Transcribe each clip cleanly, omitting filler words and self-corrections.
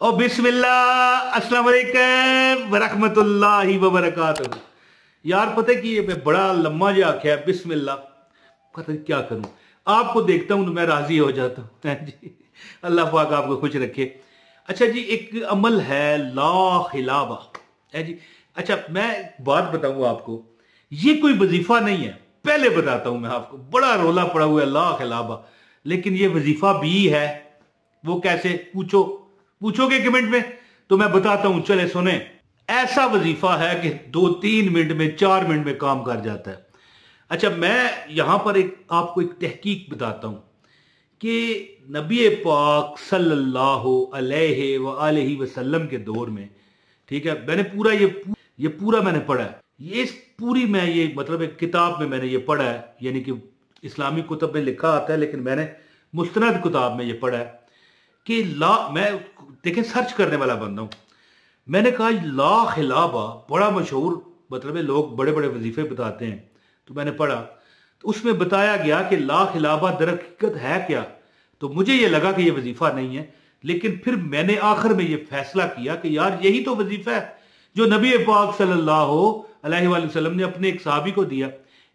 और बिस्मिल्लाह अस्सलाम वालेकुम वरहमतुल्लाहि वबरकातुहू। यार पता है कि ये मैं बड़ा लम्मा जो आख्या है बिस्मिल्लाह, पता नहीं क्या करूं। आपको देखता हूं तो मैं राजी हो जाता हूं जी। अल्लाह पाक आपको खुश रखे। अच्छा जी, एक अमल है ला खिलाबा है जी। अच्छा मैं बात बताऊं आपको, ये कोई वजीफा नहीं है, पहले बताता हूं मैं आपको। बड़ा रोला पड़ा हुआ है ला खिलाबा, लेकिन ये वजीफा भी है। वो कैसे, पूछोगे कमेंट में तो मैं बताता हूं। चले सुने, ऐसा वजीफा है कि 2-3 मिनट में 4 मिनट में काम कर जाता है। अच्छा मैं यहां पर आपको एक तहकीक बताता हूं कि नबी पाक सल्लल्लाहु अलैहि वसल्लम के दौर में, ठीक है, मैंने पूरा ये पूरा मैंने पढ़ा है। ये पूरी मैं ये मतलब एक किताब में मैंने ये पढ़ा है, यानी कि इस्लामी कुतब में लिखा आता है, लेकिन मैंने मुस्तनद किताब में ये पढ़ा है कि मैं देखें सर्च करने वाला बंदा हूं। मैंने कहा ला खिलाबा बड़ा मशहूर मतलब है, लोग बड़े बड़े वजीफे बताते हैं। तो मैंने पढ़ा तो उसमें बताया गया कि ला खिलाबा दर हकीकत है क्या। तो मुझे ये लगा कि ये वजीफा नहीं है, लेकिन फिर मैंने आखिर में ये फैसला किया कि यार यही तो वजीफा है जो नबी पाक सल्लल्लाहु अलैहि वसल्लम ने अपने एक सहाबी को दिया।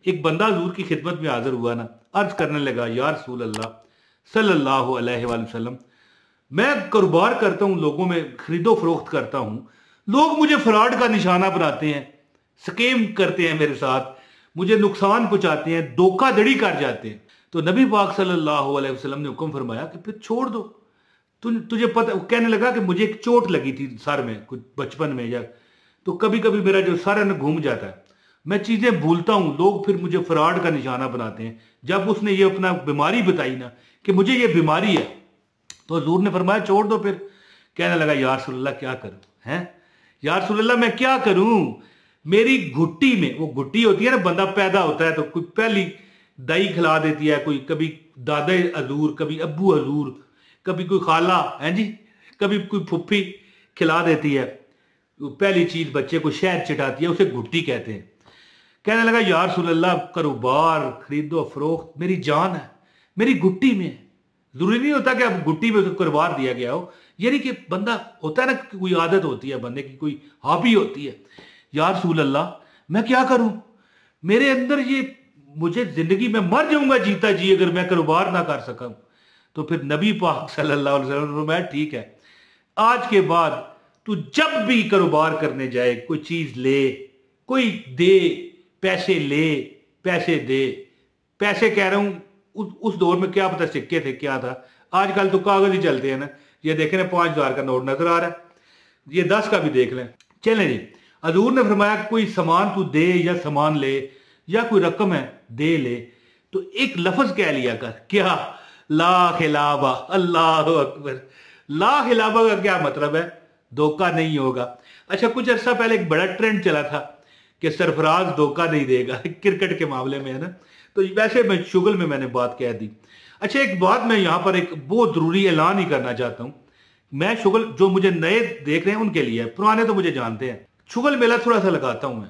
एक बंदा हुजूर की खिदमत में हाजिर हुआ ना, अर्ज करने लगा, या रसूल अल्लाह सल्लल्लाहु अलैहि वसल्लम, मैं कारोबार करता हूं, लोगों में खरीदो फरोख्त करता हूं, लोग मुझे फ्रॉड का निशाना बनाते हैं, स्कीम करते हैं मेरे साथ, मुझे नुकसान पहुंचाते हैं, धोखाधड़ी कर जाते हैं। तो नबी पाक सल्लल्लाहु अलैहि वसल्लम ने हुक्म फरमाया कि फिर छोड़ दो। तुझे पता, कहने लगा कि मुझे एक चोट लगी थी सर में कुछ बचपन में, या तो कभी कभी मेरा जो सर है ना घूम जाता है, मैं चीजें भूलता हूं, लोग फिर मुझे फ्रॉड का निशाना बनाते हैं। जब उसने ये अपना बीमारी बताई ना कि मुझे ये बीमारी है, तो हजूर ने फरमाया छोड़ दो। फिर कहने लगा या रसूल अल्लाह क्या करूं, हैं या रसूल अल्लाह मैं क्या करूं, मेरी घुट्टी में, वो घुट्टी होती है ना, बंदा पैदा होता है तो कोई पहली दही खिला देती है, कोई कभी दादा हजूर, कभी अब्बू हजूर, कभी कोई खाला है जी, कभी कोई फुफ्फी खिला देती है। पहली चीज बच्चे को शहद चिटाती है, उसे घुट्टी कहते हैं। कहने लगा या रसूल अल्लाह कारोबार खरीदो फरोख्त मेरी जान है, मेरी घुट्टी में है। जरूरी नहीं होता कि अब घुट्टी में उसको कारोबार दिया गया हो, यानी कि बंदा होता है ना, कोई आदत होती है बंदे की, कोई हॉबी होती है। या रसूल अल्लाह मैं क्या करूं, मेरे अंदर ये, मुझे जिंदगी में मर जाऊंगा जीता जी अगर मैं कारोबार ना कर सका। तो फिर नबी पाक सल्लल्लाहु अलैहि वसल्लम ने फरमाया ठीक है, आज के बाद तू जब भी कारोबार करने जाए, कोई चीज ले, कोई दे, पैसे ले, पैसे दे, पैसे कह रहा हूं उस दौर में क्या पता सिक्के थे क्या था, आजकल तो कागज ही चलते हैं ना। ये देखें ना 5,000 का नोट नजर आ रहा है, ये 10 का भी देख लें। चलें जी, हजूर ने फरमाया कोई सामान तू दे या सामान ले या कोई रकम है दे ले, तो एक लफ्ज कह लिया कर, क्या, ला खिलाबा। अल्लाह अकबर। ला खिलाबा का क्या मतलब है, धोखा नहीं होगा। अच्छा कुछ अर्सा पहले एक बड़ा ट्रेंड चला था कि सरफराज धोखा नहीं देगा, क्रिकेट के मामले में है ना, तो वैसे मैं शुगल में मैंने बात कह दी। अच्छा एक बात मैं यहां पर एक बहुत जरूरी ऐलान ही करना चाहता हूं, मैं शुगल, जो मुझे नए देख रहे हैं उनके लिए, पुराने तो मुझे जानते हैं, शुगल मेला थोड़ा सा लगाता हूं मैं।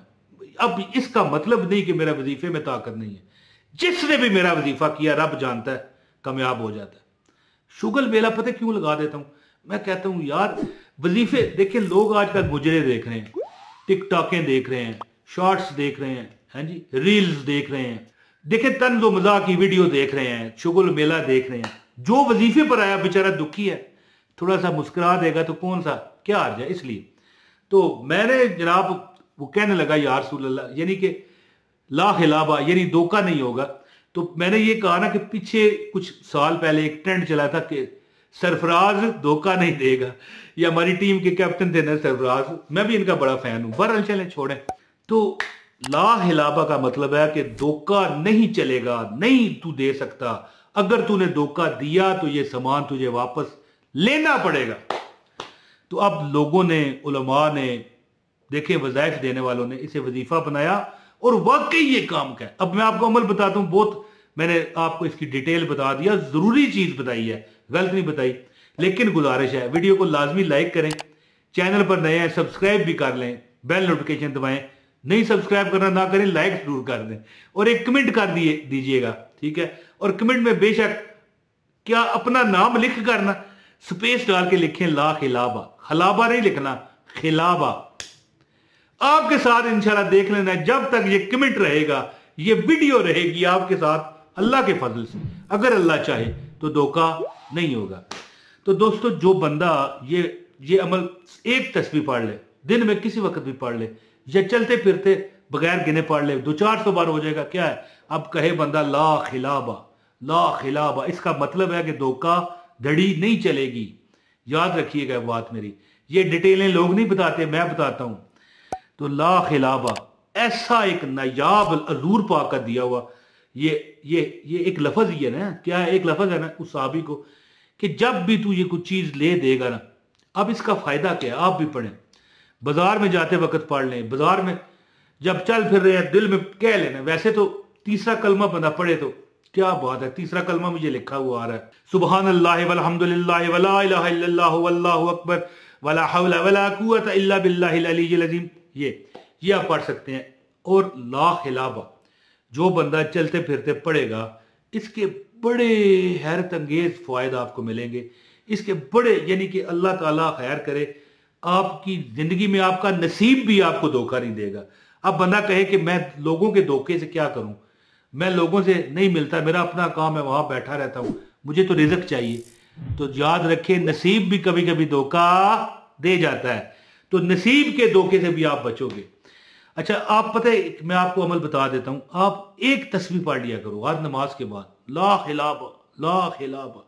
अब इसका मतलब नहीं कि मेरा वजीफे में ताकत नहीं है, जिसने भी मेरा वजीफा किया रब जानता है कामयाब हो जाता है। शुगल मेला पता क्यों लगा देता हूं, मैं कहता हूं यार वजीफे देखिए, लोग आजकल मुजरे देख रहे हैं, टिकटॉकें देख रहे हैं, शॉर्ट्स देख रहे हैं जी, रील्स देख रहे हैं, देखे तंज मजाक की वीडियो देख रहे हैं, शुगल मेला देख रहे हैं। जो वजीफे पर आया बेचारा दुखी है, थोड़ा सा मुस्कुरा देगा तो कौन सा क्या हार जाए। इसलिए तो मैंने जनाब, वो कहने लगा या रसूल अल्लाह, यानी कि ला खिलाबा यानी धोखा नहीं होगा। तो मैंने ये कहा ना कि पीछे कुछ साल पहले एक ट्रेंड चला था कि सरफराज धोखा नहीं देगा, ये हमारी टीम के कैप्टन थे ना सरफराज, मैं भी इनका बड़ा फैन हूं। बहरहाल चलें छोड़ें। तो ला हिलाबा का मतलब है कि धोखा नहीं चलेगा, नहीं तू दे सकता, अगर तूने धोखा दिया तो ये सामान तुझे वापस लेना पड़ेगा। तो अब लोगों ने, उलमा ने, देखे वज़ाइफ देने वालों ने इसे वजीफा बनाया और वाकई ये काम का है। अब मैं आपको अमल बताता हूं, बहुत मैंने आपको इसकी डिटेल बता दिया, जरूरी चीज बताई है, गलत नहीं बताई। लेकिन गुजारिश है वीडियो को लाजमी लाइक करें, चैनल पर नए हैं सब्सक्राइब भी कर लें, बेल नोटिफिकेशन दबाएं, नहीं सब्सक्राइब करना ना करें, लाइक जरूर कर दें और एक कमेंट कर दीजिएगा, ठीक है। और कमेंट में बेशक क्या अपना नाम लिख करना, स्पेस डाल के लिखें ला खिलाबा, खलाबा नहीं लिखना, खिलाबा। आपके साथ इंशाल्लाह देख लेना, जब तक ये कमेंट रहेगा, ये वीडियो रहेगी आपके साथ अल्लाह के फजल से, अगर अल्लाह चाहे तो धोखा नहीं होगा। तो दोस्तों, जो बंदा ये अमल एक तस्बीह पढ़ ले, दिन में किसी वक्त भी पढ़ ले, या चलते फिरते बगैर गिने पढ़ ले, 200-400 बार हो जाएगा। क्या है, अब कहे बंदा ला खिलाबा, ला खिलाबा, इसका मतलब है कि धोखा धड़ी नहीं चलेगी। याद रखिएगा बात मेरी, ये डिटेलें लोग नहीं बताते, मैं बताता हूं। तो ला खिलाबा ऐसा एक नायाब अजूर पाक का दिया हुआ ये एक लफज ही है ना, क्या है, एक लफज है ना उस साहबी को, कि जब भी तू ये कुछ चीज ले देगा ना, अब इसका फायदा क्या है, आप भी पढ़ें, बाजार में जाते वक्त पढ़ लें, बाजार में जब चल फिर रहे हैं दिल में कह लेना। वैसे तो तीसरा कलमा बंदा पढ़े तो क्या बात है, तीसरा कलमा मुझे लिखा हुआ आ रहा है, सुबहान अल्लाह वल्हम्दुलिल्लाह वला इलाहा इल्लल्लाह वल्लाहु अकबर वला हौला वला कुव्वता इल्ला बिल्लाहिल अलीय्यिल अज़ीम, ये आप पढ़ सकते हैं। और ला खिलाबा जो बंदा चलते फिरते पढ़ेगा, इसके बड़े हैरत अंगेज फायदा आपको मिलेंगे, इसके बड़े, यानी कि अल्लाह ताला खैर करे, आपकी जिंदगी में आपका नसीब भी आपको धोखा नहीं देगा। अब बंदा कहे कि मैं लोगों के धोखे से क्या करूं, मैं लोगों से नहीं मिलता, मेरा अपना काम है, वहां बैठा रहता हूं, मुझे तो रिज़्क चाहिए। तो याद रखें, नसीब भी कभी कभी धोखा दे जाता है, तो नसीब के धोखे से भी आप बचोगे। अच्छा, आप पता है, मैं आपको अमल बता देता हूं, आप एक तस्बीह पढ़ लिया करो हर नमाज के बाद, ला खिलाबा, ला खिलाबा।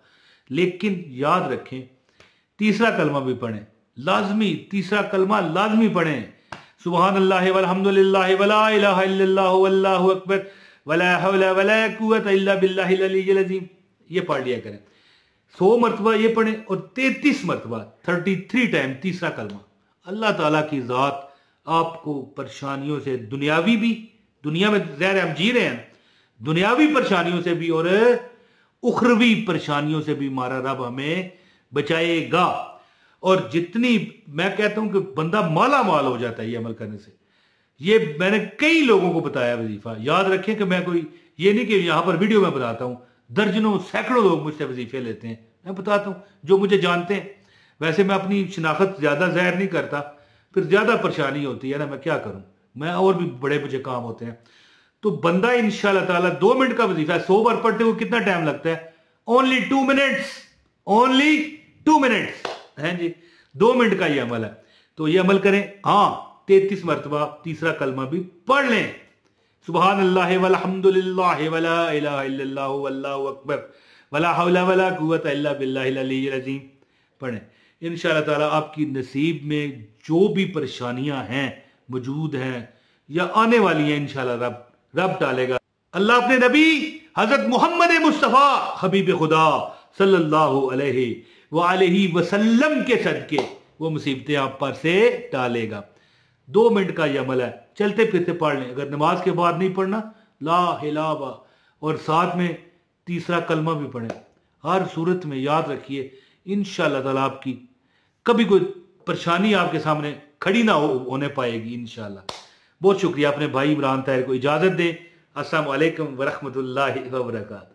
लेकिन याद रखें, तीसरा कलमा भी पढ़ें, लाजमी, तीसरा कलमा लाजमी पढ़ें, सुबहान अल्लाह वल्हम्दुलिल्लाह वला इलाहा इल्लल्लाह वल्लाहु अकबर वला हौला वला कुव्वता इल्ला बिल्लाहिल अलीय्यिल अज़ीम, ये पढ़ लिया करें। 100 मरतबा ये पढ़ें और 33 मरतबा 33 टाइम तीसरा कलमा। अल्लाह ताला की ज़ात आपको परेशानियों से, दुनियावी भी, दुनिया में ज़ाहिर हम जी रहे हैं, दुनियावी परेशानियों से भी और उखरवी परेशानियों से भी हमारा रब हमें बचाएगा। और जितनी, मैं कहता हूं कि बंदा माला माल हो जाता है ये अमल करने से। ये मैंने कई लोगों को बताया वजीफा। याद रखें कि मैं कोई ये नहीं कि यहां पर वीडियो में बताता हूं, दर्जनों सैकड़ों लोग मुझसे वजीफे लेते हैं, मैं बताता हूं जो मुझे जानते हैं। वैसे मैं अपनी शिनाख्त ज्यादा ज़ाहिर नहीं करता, फिर ज्यादा परेशानी होती है ना, मैं क्या करूं, मैं और भी बड़े मुझे काम होते हैं। तो बंदा इंशाल्लाह ताला 2 मिनट का वजीफा है, 100 बार पढ़ते हुए कितना टाइम लगता है, ओनली 2 मिनट्स, ओनली 2 मिनट्स है जी, 2 मिनट का ये अमल है। तो ये अमल करें। हाँ, 33 मरतबा तीसरा कलमा भी पढ़ लें, सुबहान अल्लाह वल्हम्दुलिल्लाह वला इलाहा इल्लल्लाह वल्लाहु अकबर वला हौला वला कुव्वता इल्ला बिल्लाहिल अलीय्यिल अज़ीम पढ़ें। इंशाअल्लाह ताला आपकी नसीब में जो भी परेशानियां हैं, मौजूद हैं या आने वाली हैं, इंशाअल्लाह रब टालेगा। अल्लाह अपने नबी हजरत मोहम्मद मुस्तफ़ा हबीब खुदा सल्लल्लाहु अलैहि वसल्लम के सदके वो मुसीबतें आप पर से टालेगा। 2 मिनट का ये अमल है, चलते फिरते पढ़ लें। अगर नमाज के बाद नहीं पढ़ना, ला हिलाबा और साथ में तीसरा कलमा भी पढ़ें। हर सूरत में याद रखिए, इंशाअल्लाह ताला आपकी कभी कोई परेशानी आपके सामने खड़ी ना होने पाएगी इंशाअल्लाह। बहुत शुक्रिया। अपने भाई इमरान ताहिर को इजाजत दें। अस्सलाम वालेकुम व रहमतुल्लाहि व बरकातहू।